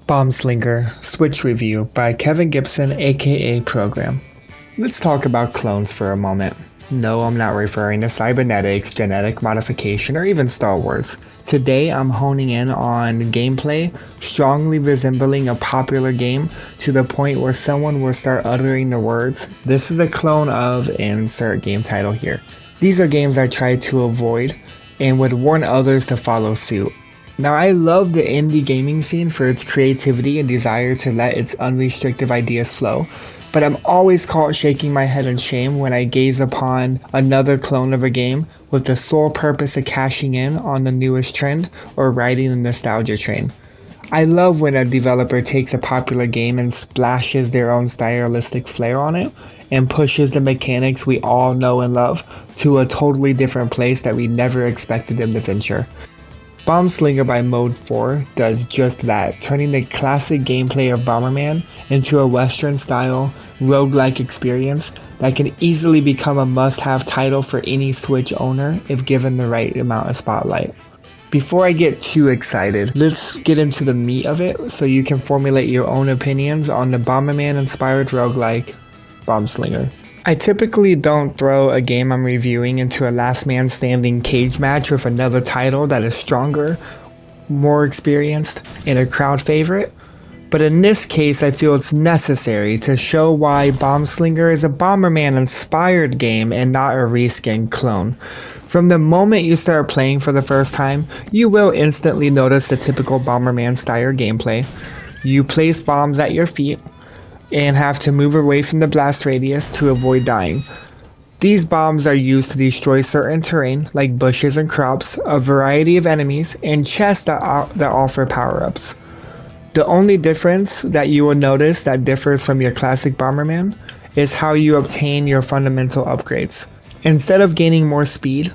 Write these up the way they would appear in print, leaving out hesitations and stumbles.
Bombslinger Switch Review by Kevin Gibson aka Program. Let's talk about clones for a moment. No, I'm not referring to cybernetics, genetic modification, or even Star Wars. Today I'm honing in on gameplay strongly resembling a popular game to the point where someone will start uttering the words, "This is a clone of," insert game title here. These are games I try to avoid and would warn others to follow suit. Now, I love the indie gaming scene for its creativity and desire to let its unrestricted ideas flow, but I'm always caught shaking my head in shame when I gaze upon another clone of a game with the sole purpose of cashing in on the newest trend or riding the nostalgia train. I love when a developer takes a popular game and splashes their own stylistic flair on it and pushes the mechanics we all know and love to a totally different place that we never expected them to venture. Bombslinger by Mode 4 does just that, turning the classic gameplay of Bomberman into a Western-style, roguelike experience that can easily become a must-have title for any Switch owner if given the right amount of spotlight. Before I get too excited, let's get into the meat of it so you can formulate your own opinions on the Bomberman-inspired roguelike, Bombslinger. I typically don't throw a game I'm reviewing into a last man standing cage match with another title that is stronger, more experienced, and a crowd favorite, but in this case I feel it's necessary to show why Bombslinger is a Bomberman inspired game and not a reskin clone. From the moment you start playing for the first time, you will instantly notice the typical Bomberman style gameplay. You place bombs at your feet and have to move away from the blast radius to avoid dying. These bombs are used to destroy certain terrain like bushes and crops, a variety of enemies, and chests that offer power-ups. The only difference that you will notice that differs from your classic Bomberman is how you obtain your fundamental upgrades. Instead of gaining more speed,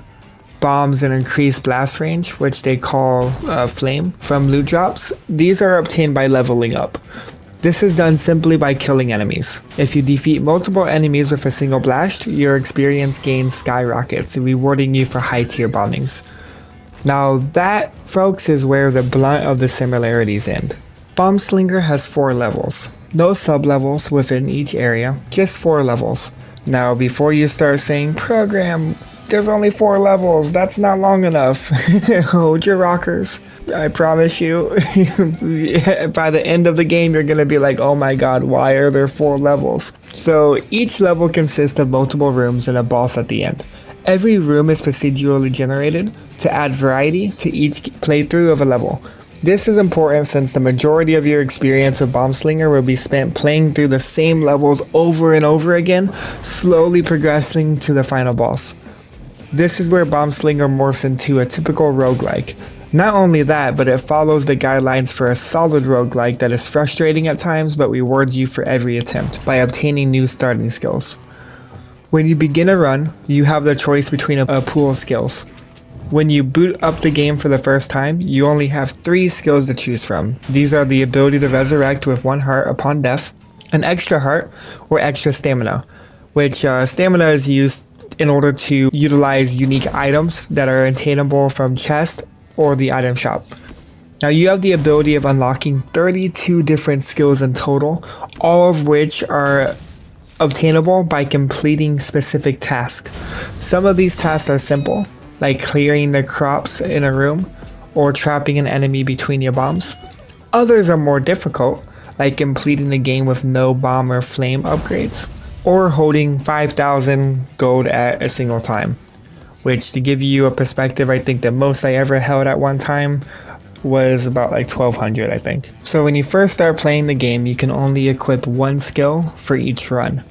bombs and increased blast range, which they call flame, from loot drops, these are obtained by leveling up. This is done simply by killing enemies. If you defeat multiple enemies with a single blast, your experience gains skyrockets, rewarding you for high tier bombings. Now that, folks, is where the blunt of the similarities end. Bombslinger has 4 levels. No sub-levels within each area, just 4 levels. Now before you start saying, "Program, there's only 4 levels, that's not long enough," hold your rockers. I promise you, by the end of the game, you're going to be like, "Oh my god, why are there 4 levels?" So each level consists of multiple rooms and a boss at the end. Every room is procedurally generated to add variety to each playthrough of a level. This is important since the majority of your experience with Bombslinger will be spent playing through the same levels over and over again, slowly progressing to the final boss. This is where Bombslinger morphs into a typical roguelike. Not only that, but it follows the guidelines for a solid roguelike that is frustrating at times but rewards you for every attempt by obtaining new starting skills. When you begin a run, you have the choice between a pool of skills. When you boot up the game for the first time, you only have 3 skills to choose from. These are the ability to resurrect with 1 heart upon death, an extra heart, or extra stamina, which stamina is used in order to utilize unique items that are attainable from chests or the item shop. Now you have the ability of unlocking 32 different skills in total, all of which are obtainable by completing specific tasks. Some of these tasks are simple, like clearing the crops in a room or trapping an enemy between your bombs. Others are more difficult, like completing the game with no bomb or flame upgrades, or holding 5,000 gold at a single time. Which, to give you a perspective, I think the most I ever held at one time was about like 1,200, I think. So when you first start playing the game, you can only equip 1 skill for each run.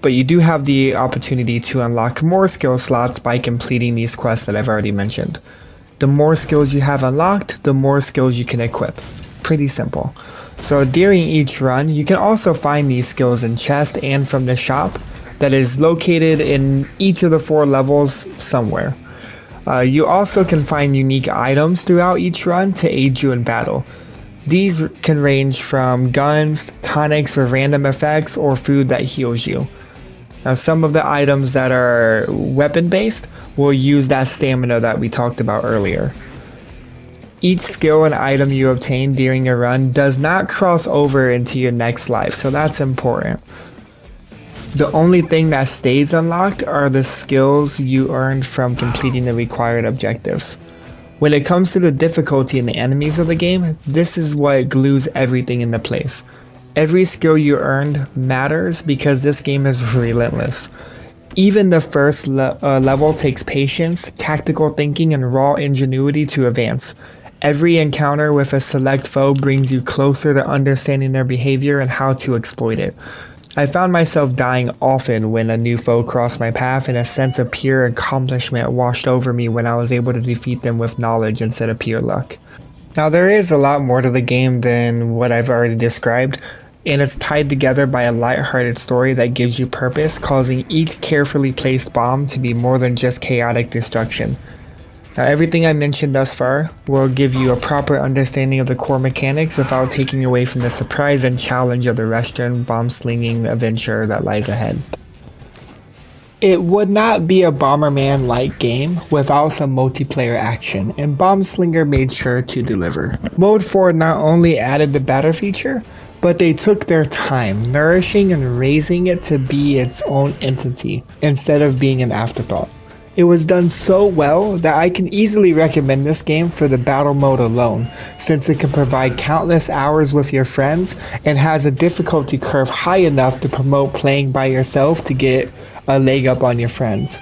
But you do have the opportunity to unlock more skill slots by completing these quests that I've already mentioned. The more skills you have unlocked, the more skills you can equip. Pretty simple. So during each run, you can also find these skills in chests and from the shop that is located in each of the 4 levels somewhere. You also can find unique items throughout each run to aid you in battle. These can range from guns, tonics with random effects, or food that heals you. Now some of the items that are weapon based will use that stamina that we talked about earlier. Each skill and item you obtain during a run does not cross over into your next life, so that's important. The only thing that stays unlocked are the skills you earned from completing the required objectives. When it comes to the difficulty and the enemies of the game, this is what glues everything into place. Every skill you earned matters because this game is relentless. Even the first level takes patience, tactical thinking, and raw ingenuity to advance. Every encounter with a select foe brings you closer to understanding their behavior and how to exploit it. I found myself dying often when a new foe crossed my path, and a sense of pure accomplishment washed over me when I was able to defeat them with knowledge instead of pure luck. Now there is a lot more to the game than what I've already described, and it's tied together by a lighthearted story that gives you purpose, causing each carefully placed bomb to be more than just chaotic destruction. Now everything I mentioned thus far will give you a proper understanding of the core mechanics without taking away from the surprise and challenge of the Western bomb-slinging adventure that lies ahead. It would not be a Bomberman-like game without some multiplayer action, and Bombslinger made sure to deliver. Mode 4 not only added the battle feature, but they took their time, nourishing and raising it to be its own entity, instead of being an afterthought. It was done so well that I can easily recommend this game for the battle mode alone, since it can provide countless hours with your friends and has a difficulty curve high enough to promote playing by yourself to get a leg up on your friends.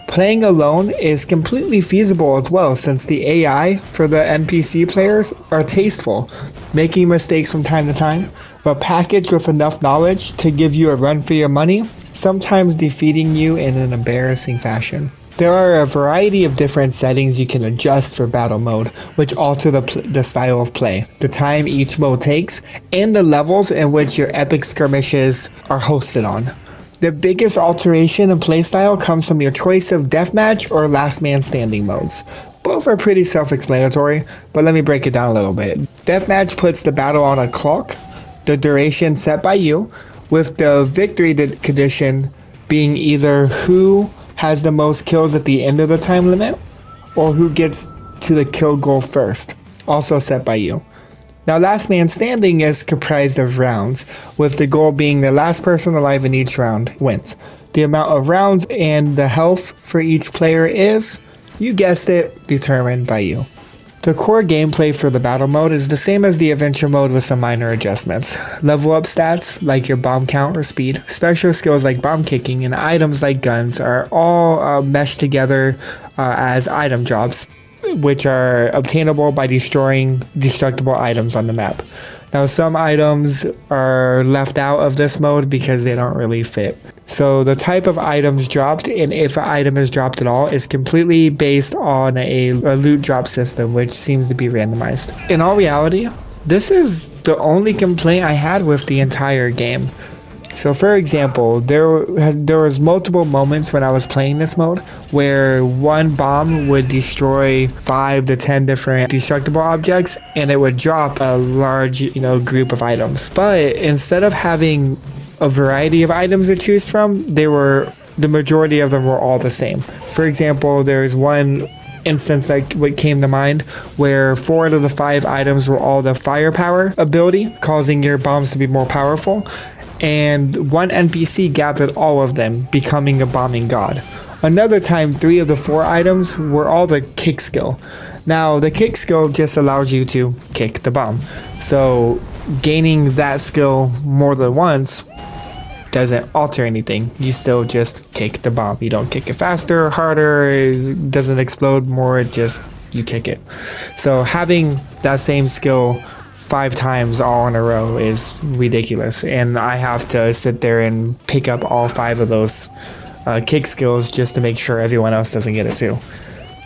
Playing alone is completely feasible as well, since the AI for the NPC players are tasteful, making mistakes from time to time, but packaged with enough knowledge to give you a run for your money, sometimes defeating you in an embarrassing fashion. There are a variety of different settings you can adjust for battle mode, which alter the style of play, the time each mode takes, and the levels in which your epic skirmishes are hosted on. The biggest alteration in playstyle comes from your choice of deathmatch or last man standing modes. Both are pretty self-explanatory, but let me break it down a little bit. Deathmatch puts the battle on a clock, the duration set by you, with the victory condition being either who has the most kills at the end of the time limit, or who gets to the kill goal first, also set by you. Now last man standing is comprised of rounds, with the goal being the last person alive in each round wins. The amount of rounds and the health for each player is, you guessed it, determined by you. The core gameplay for the battle mode is the same as the adventure mode with some minor adjustments. Level up stats like your bomb count or speed, special skills like bomb kicking, and items like guns are all meshed together as item drops, which are obtainable by destroying destructible items on the map. Now some items are left out of this mode because they don't really fit. So the type of items dropped, and if an item is dropped at all, is completely based on a loot drop system, which seems to be randomized. In all reality, this is the only complaint I had with the entire game. So for example, there was multiple moments when I was playing this mode where one bomb would destroy 5 to 10 different destructible objects, and it would drop a large, group of items. But instead of having a variety of items to choose from, the majority of them were all the same. For example, there's one instance that what came to mind where 4 out of the 5 items were all the firepower ability, causing your bombs to be more powerful. And one NPC gathered all of them, becoming a bombing god. Another time, 3 of the 4 items were all the kick skill. Now, the kick skill just allows you to kick the bomb. So, gaining that skill more than once doesn't alter anything. You still just kick the bomb. You don't kick it faster or harder, it doesn't explode more, you kick it. So, having that same skill 5 times all in a row is ridiculous, and I have to sit there and pick up all 5 of those kick skills just to make sure everyone else doesn't get it too.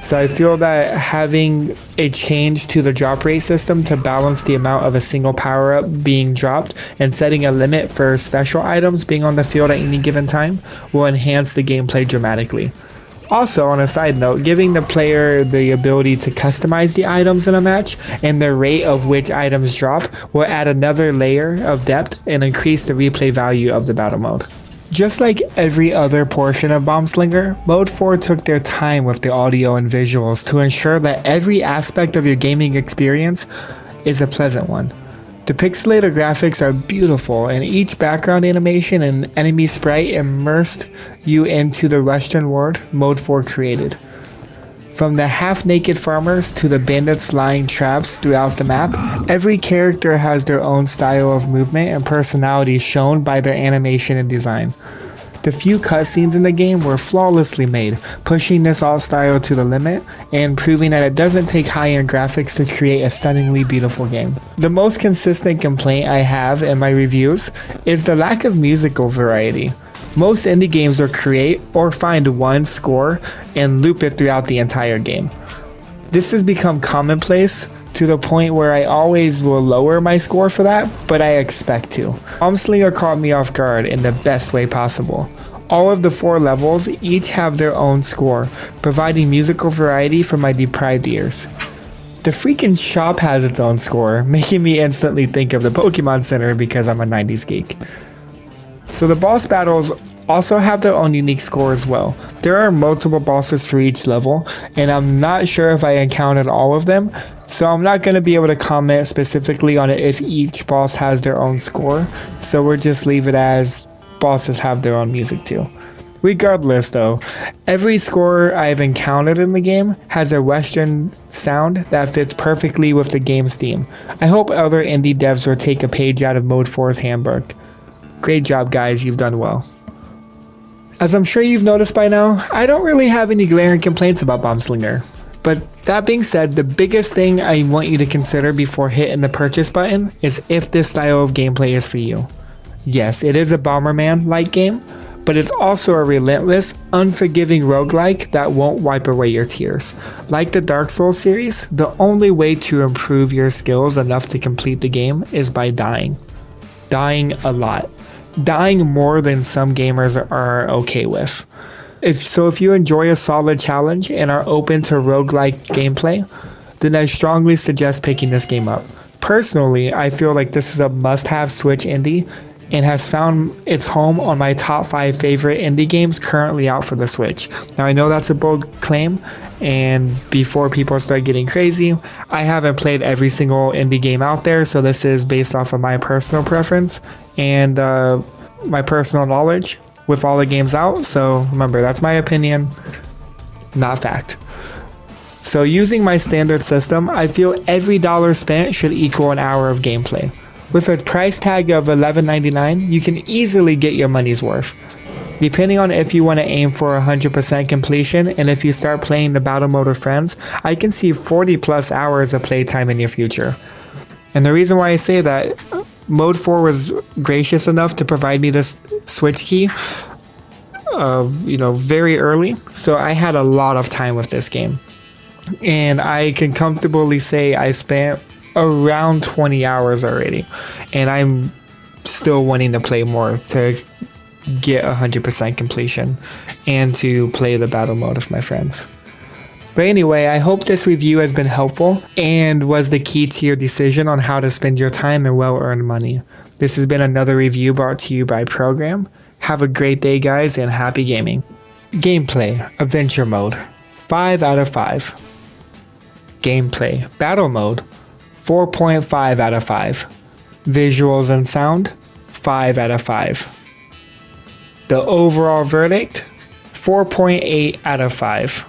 So I feel that having a change to the drop rate system to balance the amount of a single power-up being dropped and setting a limit for special items being on the field at any given time will enhance the gameplay dramatically. Also, on a side note, giving the player the ability to customize the items in a match and the rate of which items drop will add another layer of depth and increase the replay value of the battle mode. Just like every other portion of Bombslinger, Mode 4 took their time with the audio and visuals to ensure that every aspect of your gaming experience is a pleasant one. The pixelated graphics are beautiful, and each background animation and enemy sprite immersed you into the Western world Mode 4 created. From the half-naked farmers to the bandits lying traps throughout the map, every character has their own style of movement and personality shown by their animation and design. The few cutscenes in the game were flawlessly made, pushing this art style to the limit and proving that it doesn't take high-end graphics to create a stunningly beautiful game. The most consistent complaint I have in my reviews is the lack of musical variety. Most indie games will create or find one score and loop it throughout the entire game. This has become commonplace to the point where I always will lower my score for that, but I expect to. Bombslinger caught me off guard in the best way possible. All of the 4 levels each have their own score, providing musical variety for my deprived ears. The freaking shop has its own score, making me instantly think of the Pokemon Center because I'm a 90s geek. So the boss battles also have their own unique score as well. There are multiple bosses for each level, and I'm not sure if I encountered all of them, so I'm not going to be able to comment specifically on it if each boss has their own score, so we'll just leave it as bosses have their own music too. Regardless though, every score I've encountered in the game has a Western sound that fits perfectly with the game's theme. I hope other indie devs will take a page out of Mode 4's handbook. Great job guys, you've done well. As I'm sure you've noticed by now, I don't really have any glaring complaints about Bombslinger. But that being said, the biggest thing I want you to consider before hitting the purchase button is if this style of gameplay is for you. Yes, it is a Bomberman-like game, but it's also a relentless, unforgiving roguelike that won't wipe away your tears. Like the Dark Souls series, the only way to improve your skills enough to complete the game is by dying. Dying a lot. Dying more than some gamers are okay with. If you enjoy a solid challenge and are open to roguelike gameplay, then I strongly suggest picking this game up. Personally, I feel like this is a must-have Switch indie and has found its home on my top 5 favorite indie games currently out for the Switch. Now I know that's a bold claim, and before people start getting crazy, I haven't played every single indie game out there, so this is based off of my personal preference and my personal knowledge with all the games out. So remember, that's my opinion, not fact. So using my standard system, I feel every dollar spent should equal an hour of gameplay. With a price tag of $11.99, you can easily get your money's worth. Depending on if you want to aim for 100% completion and if you start playing the battle mode with friends, I can see 40 plus hours of playtime in your future. And the reason why I say that, Mode 4 was gracious enough to provide me this Switch key very early, so I had a lot of time with this game. And I can comfortably say I spent around 20 hours already, and I'm still wanting to play more to get 100% completion and to play the battle mode with my friends. But anyway, I hope this review has been helpful and was the key to your decision on how to spend your time and well-earned money. This has been another review brought to you by Program. Have a great day guys, and happy gaming. Gameplay, Adventure Mode, 5 out of 5. Gameplay, Battle Mode, 4.5 out of 5. Visuals and sound, 5 out of 5. The overall verdict, 4.8 out of 5.